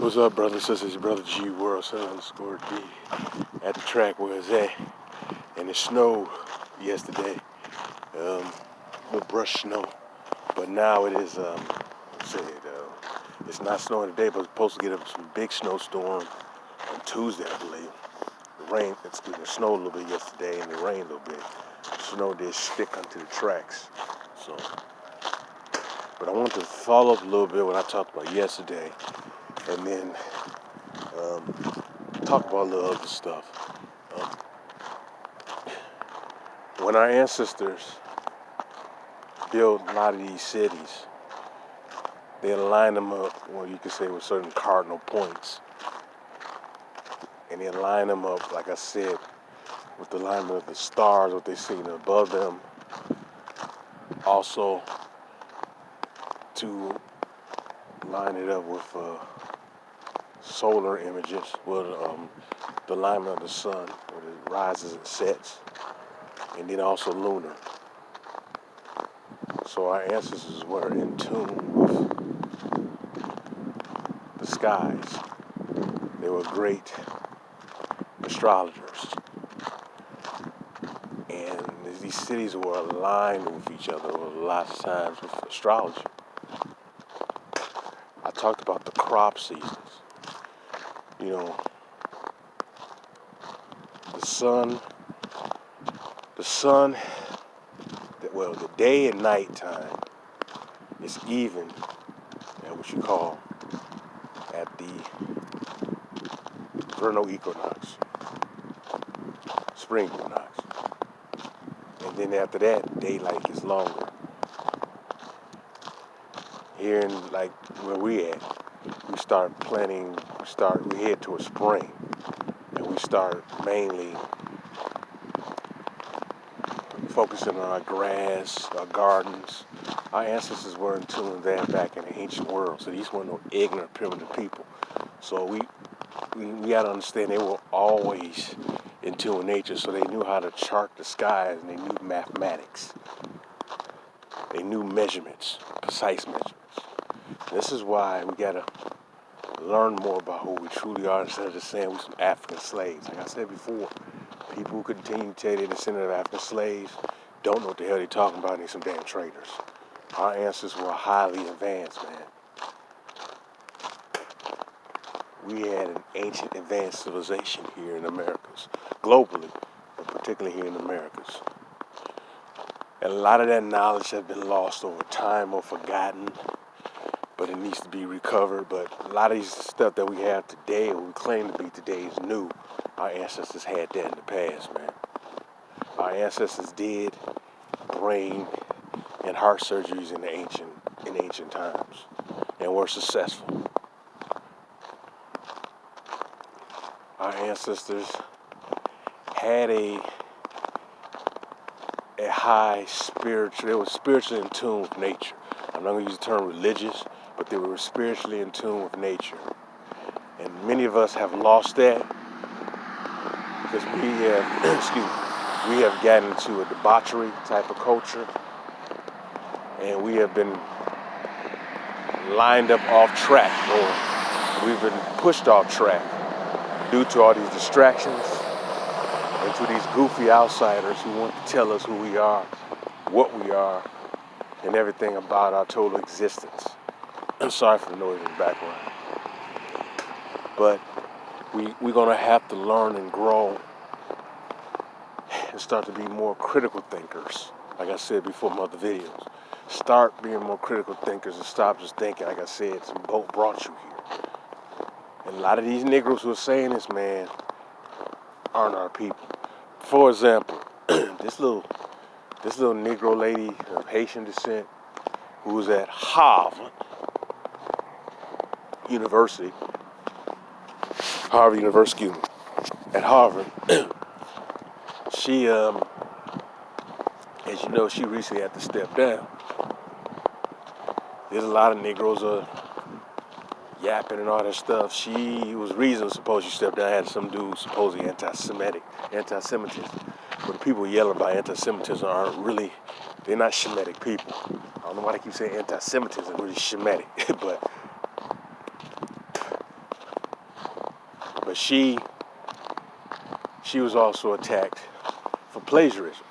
What's up, brothers and sisters? Your brother G World 7_D at the track where it's at, and it snowed yesterday, with brush snow, but now it is it's not snowing today, but it's supposed to get some big snowstorm on Tuesday, I believe. The snowed a little bit yesterday, and it rained a little bit. The snow did stick onto the tracks, so. But I want to follow up a little bit what I talked about yesterday, and then talk about a little other stuff. When our ancestors built a lot of these cities, they aligned them up, well, you could say with certain cardinal points. And they aligned them up, like I said, with the alignment of the stars, what they seen above them. Also, to line it up with solar images, with the alignment of the sun, where it rises and sets, and then also lunar. So our ancestors were in tune with the skies. They were great astrologers. And these cities were aligned with each other a lot of times with astrology. I talked about the crop seasons. You know, the sun, the day and night time is even at what you call at the vernal equinox, spring equinox. And then after that, daylight gets longer. Here in like where we at, we start planting, we head towards spring, and we start mainly focusing on our grass, our gardens. Our ancestors were in tune with that back in the ancient world, so these weren't no ignorant, primitive people. So we gotta understand they were always in tune with nature, so they knew how to chart the skies, and they knew mathematics. They knew measurements, precise measurements. This is why we gotta learn more about who we truly are instead of just saying we're some African slaves. Like I said before, people who continue to tell they're descendant of African slaves don't know what the hell they're talking about, and they're some damn traitors. Our ancestors were highly advanced, man. We had an ancient advanced civilization here in the Americas, globally, but particularly here in the Americas. And a lot of that knowledge has been lost over time or forgotten, but it needs to be recovered. But a lot of these stuff that we have today, or we claim to be today, is new. Our ancestors had that in the past, man. Our ancestors did brain and heart surgeries in ancient times, and were successful. Our ancestors had a high spiritual, they were spiritually in tune with nature. I'm not going to use the term religious, but they were spiritually in tune with nature. And many of us have lost that because we have gotten into a debauchery type of culture, and we have been lined up off track, or we've been pushed off track due to all these distractions and to these goofy outsiders who want to tell us who we are, what we are, and everything about our total existence. I'm sorry for the noise in the background. But we're going to have to learn and grow and start to be more critical thinkers. Like I said before in other videos. Start being more critical thinkers and stop just thinking, like I said, some boat brought you here. And a lot of these Negroes who are saying this, man, aren't our people. For example, this little Negro lady of Haitian descent who was at Harvard University, at Harvard. She, as you know, she recently had to step down. There's a lot of Negroes yapping and all that stuff. She was reason supposed she stepped down, had some dude supposedly anti-Semitism. But the people yelling about anti-Semitism aren't really, they're not Shemitic people. I don't know why they keep saying anti-Semitism, really Shemitic, but But she was also attacked for plagiarism.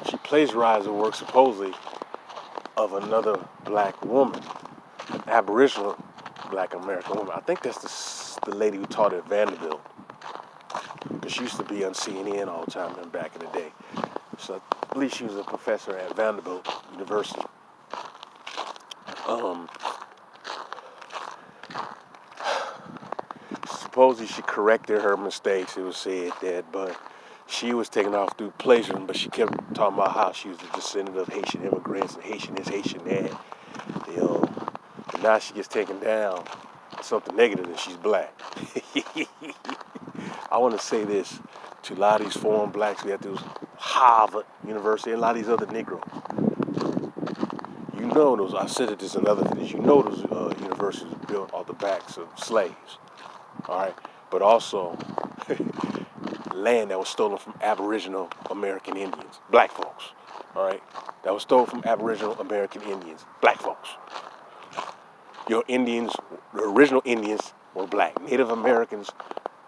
She plagiarized a work supposedly of another black woman, an Aboriginal black American woman. I think that's the lady who taught at Vanderbilt. Because she used to be on CNN all the time back in the day. So I believe she was a professor at Vanderbilt University. Supposedly she corrected her mistakes, it was said that, but she was taken off through plagiarism, but she kept talking about how she was a descendant of Haitian immigrants and Haitian this, Haitian that. And now she gets taken down for something negative and she's black. I want to say this to a lot of these foreign blacks we have to Harvard University and a lot of these other Negroes. You know those, I said this in other videos, you know those universities were built off the backs of slaves, all right? But also land that was stolen from Aboriginal American Indians, black folks, all right? That was stolen from Aboriginal American Indians, black folks. Your Indians, the original Indians were black. Native Americans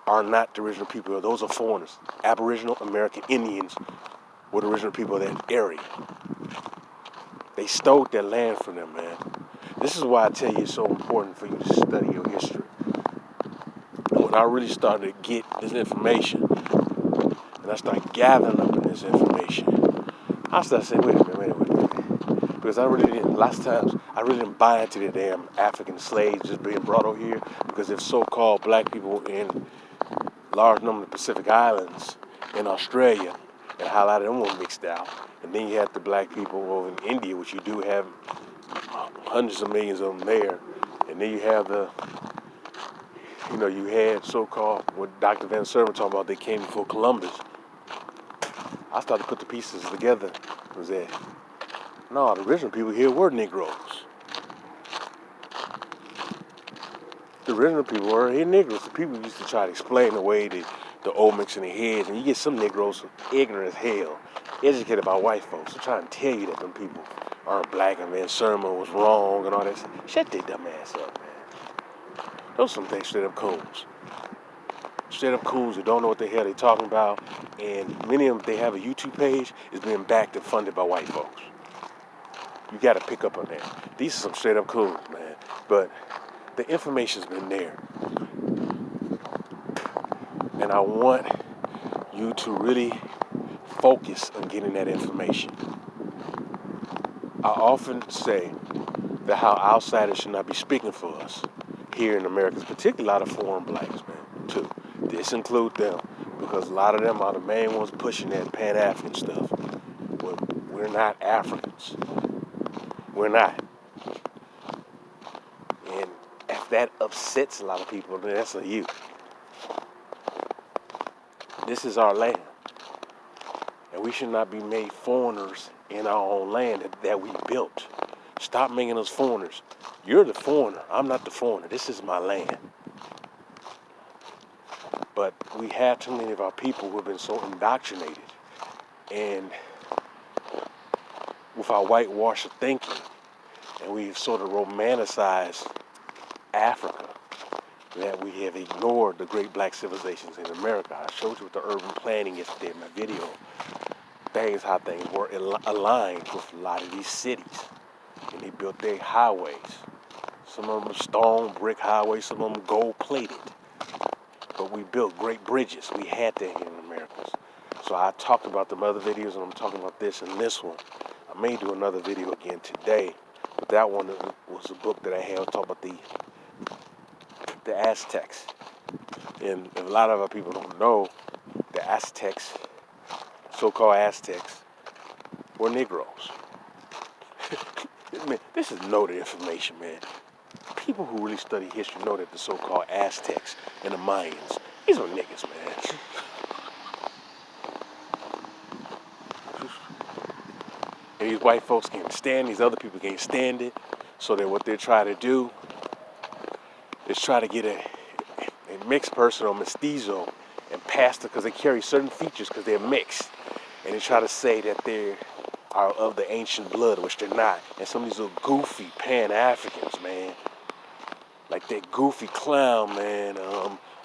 are not the original people. Those are foreigners. Aboriginal American Indians were the original people of that area. They stole their land from them, man. This is why I tell you it's so important for you to study your history. And when I really started to get this information, and I started gathering up in this information, I started saying, wait a minute. Because I really didn't, lots of times, I really didn't buy into the damn African slaves just being brought over here. Because if so-called black people in large number of Pacific Islands in Australia, and how a lot of them were mixed out. And then you have the black people over in India, which you do have hundreds of millions of them there. And then you have you had so-called, what Dr. Van Server talking about, they came before Columbus. I started to put the pieces together. It was that, no, the original people here were Negroes. The original people were here Negroes. The people used to try to explain away the omics in their heads, and you get some Negroes ignorant as hell, educated by white folks, who trying to tell you that them people aren't black and Van Sermon was wrong and all that. Shut their dumb ass up, man. Those are some things straight up coons. Straight up coons who don't know what the hell they talking about, and many of them, they have a YouTube page, is being backed and funded by white folks. You got to pick up on that. These are some straight up coons, man. But the information's been there. And I want you to really focus on getting that information. I often say that how outsiders should not be speaking for us here in America, particularly a lot of foreign blacks, man, too. This include them, because a lot of them are the main ones pushing that Pan-African stuff. We're not Africans. We're not. And if that upsets a lot of people, then that's on you. This is our land. And we should not be made foreigners in our own land that we built. Stop making us foreigners. You're the foreigner. I'm not the foreigner. This is my land. But we have too many of our people who have been so indoctrinated and with our whitewash of thinking, and we've sort of romanticized Africa, that we have ignored the great black civilizations in America. I showed you with the urban planning yesterday in my video. Things, how things were aligned with a lot of these cities. And they built their highways. Some of them stone, brick highways, some of them gold plated. But we built great bridges. We had that here in America. So I talked about them other videos, and I'm talking about this and this one. I may do another video again today. But that one was a book that I had talking about the Aztecs. And a lot of our people don't know, the Aztecs, so-called Aztecs, were Negroes. Man, this is noted information, man. People who really study history know that the so-called Aztecs and the Mayans, these are niggas, man. And these white folks can't stand, these other people can't stand it, so that what they're trying to do is try to get a mixed person or mestizo and pastor, because they carry certain features because they're mixed. And they try to say that they are of the ancient blood, which they're not. And some of these little goofy Pan-Africans, man, like that goofy clown, man,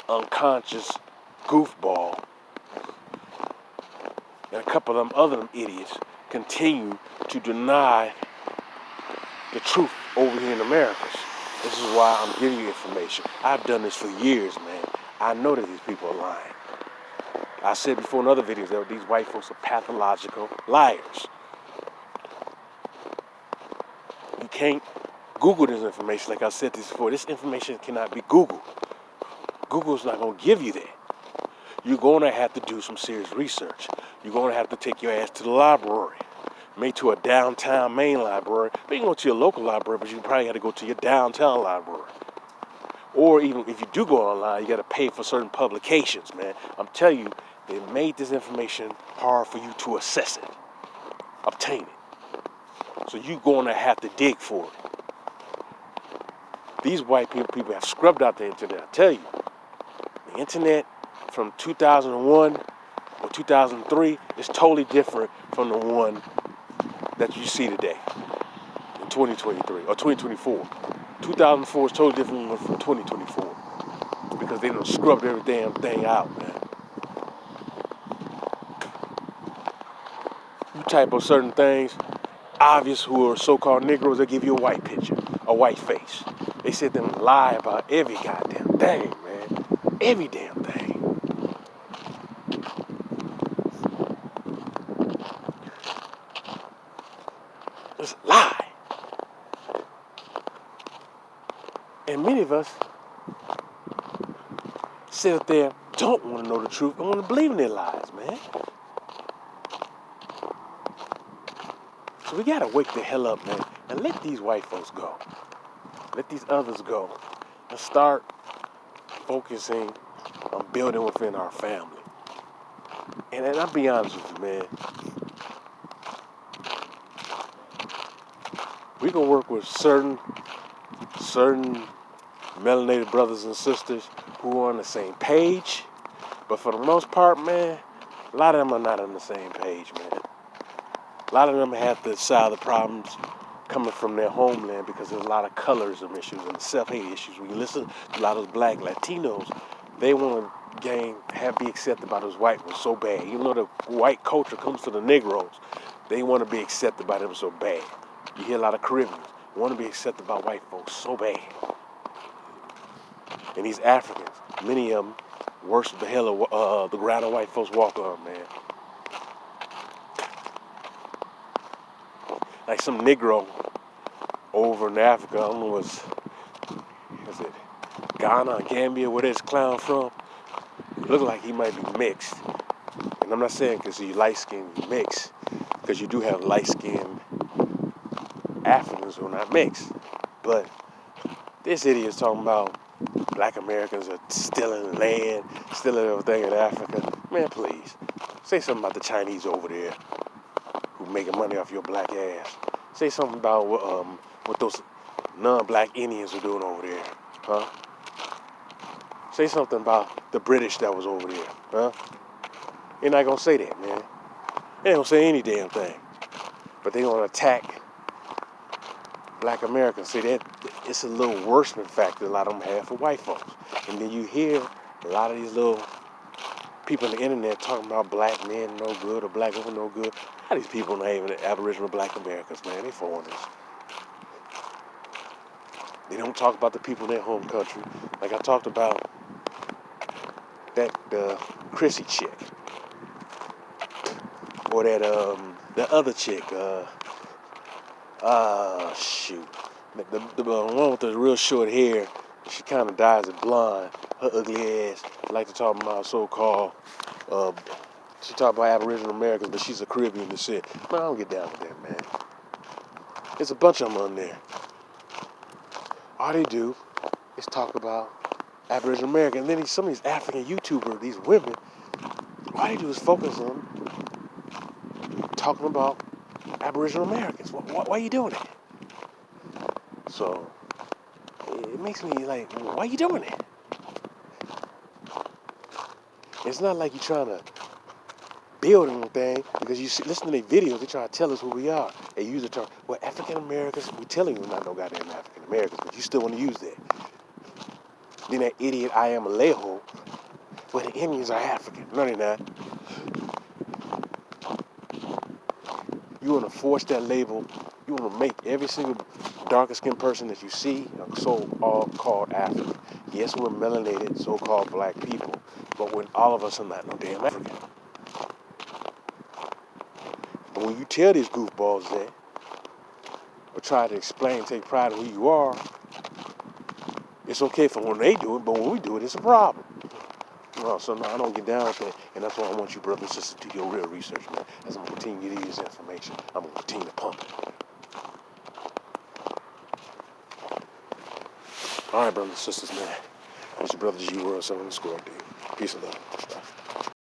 unconscious goofball and a couple of them other idiots continue to deny the truth over here in Americas. This is why I'm giving you information. I've done this for years, man. I know that these people are lying. I said before in other videos that these white folks are pathological liars. You can't Google this information. Like I said this before, this information cannot be Googled. Google's not going to give you that. You're going to have to do some serious research. You're going to have to take your ass to the library. Maybe to a downtown main library. Maybe you can go to your local library, but you probably have to go to your downtown library. Or even if you do go online, you got to pay for certain publications, man. I'm telling you, they made this information hard for you to assess it, obtain it. So you're going to have to dig for it. These white people have scrubbed out the internet. I tell you, the internet from 2001 or 2003 is totally different from the one that you see today in 2023 or 2024. 2004 is totally different from 2024 because they done scrubbed every damn thing out, man. You type of certain things, obvious who are so-called Negroes, they give you a white picture, a white face. They sit there and lie about every goddamn thing, man. Every damn thing. It's a lie. And many of us sit up there, don't want to know the truth, don't want to believe in their lies, man. So we got to wake the hell up, man, and let these white folks go. Let these others go. And start focusing on building within our family. And I'll be honest with you, man. We can work with certain melanated brothers and sisters who are on the same page, but for the most part, man, a lot of them are not on the same page, man. A lot of them have to solve the problems coming from their homeland because there's a lot of colorism issues and self-hate issues. When you listen to a lot of those black Latinos, they want to be accepted by those white ones so bad. Even though the white culture comes to the Negroes, they want to be accepted by them so bad. You hear a lot of Caribbeans want to be accepted by white folks so bad. And these Africans, many of them worship the hell of the ground that white folks walk on, man. Like some Negro over in Africa, I don't know was it Ghana or Gambia, where this clown from? It looked like he might be mixed. And I'm not saying because he's light-skinned, mixed, because you do have light-skinned Africans who are not mixed. But this idiot is talking about black Americans are stealing land, stealing everything in Africa. Man, please. Say something about the Chinese over there who making money off your black ass. Say something about what those non-black Indians are doing over there, huh? Say something about the British that was over there, huh? You're not gonna say that, man. They don't say any damn thing. But they gonna attack black Americans. See, that it's a little worseman factor a lot of them have for white folks. And then you hear a lot of these little people on the internet talking about black men no good or black women no good. How these people not even Aboriginal black Americans, man? They foreigners. They don't talk about the people in their home country. Like I talked about the Chrissy chick. Or that the other chick, shoot. The one with the real short hair, she kind of dyes it blonde. Her ugly ass like to talk about so-called, she talk about Aboriginal Americans, but she's a Caribbean descent. Man, I don't get down with that, man. There's a bunch of them on there. All they do is talk about Aboriginal Americans. And then some of these African YouTubers, these women, all they do is focus on talking about Aboriginal Americans. Why are you doing it? So, it makes me like, why are you doing it? It's not like you're trying to build anything, because you listen to their videos, they try to tell us who we are. They use the term, well, African Americans, we're telling you we're not no goddamn African Americans, but you still want to use that. Then that idiot I am Alejo, where the Indians are African. No, they're not. You want to force that label. You want to make every single darker skinned person that you see a so-called African. Yes, we're melanated, so-called black people, but when all of us are not no damn African. But when you tell these goofballs that, or try to explain, take pride in who you are, it's okay for when they do it, but when we do it, it's a problem. No, so no, I don't get down with that, and that's why I want you brothers and sisters to do your real research, man. As I'm going to continue to give you this information, I'm going to continue to pump it. All right, brothers and sisters, man. It's your brother G World 7 Square, dude. Peace and love.